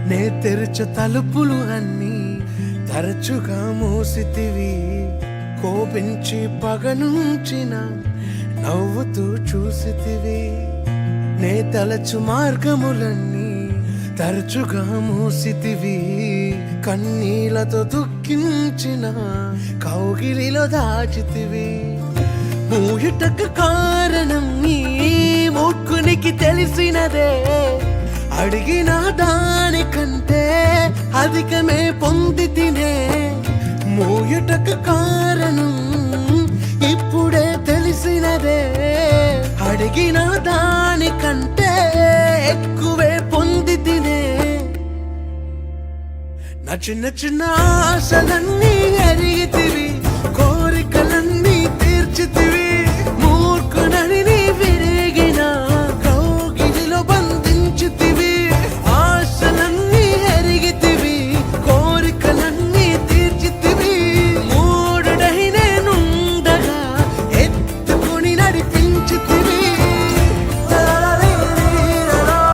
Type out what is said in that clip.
నే తెరచు తలుపులు అన్నీ తరచుగా మూసితివి. కోపించి పగనుంచిన నవ్వుతూ చూసితివి. నే తలచు మార్గములన్నీ తరచుగా మూసితివి. కన్నీళ్లతో దుఃఖించిన కౌగిలిలో దాచితివి. మూయుటకు కారణం నీ మూర్ఖునికి తెలిసినదే. అడిగిన దానికంటే అధికమే పొంది తినే. మూయుటకు కారణం ఇప్పుడే తెలిసినదే. అడిగిన దానికంటే ఎక్కువే పొంది తినే. నా చిన్న చిన్న ఆశలన్నీ ఎరిగి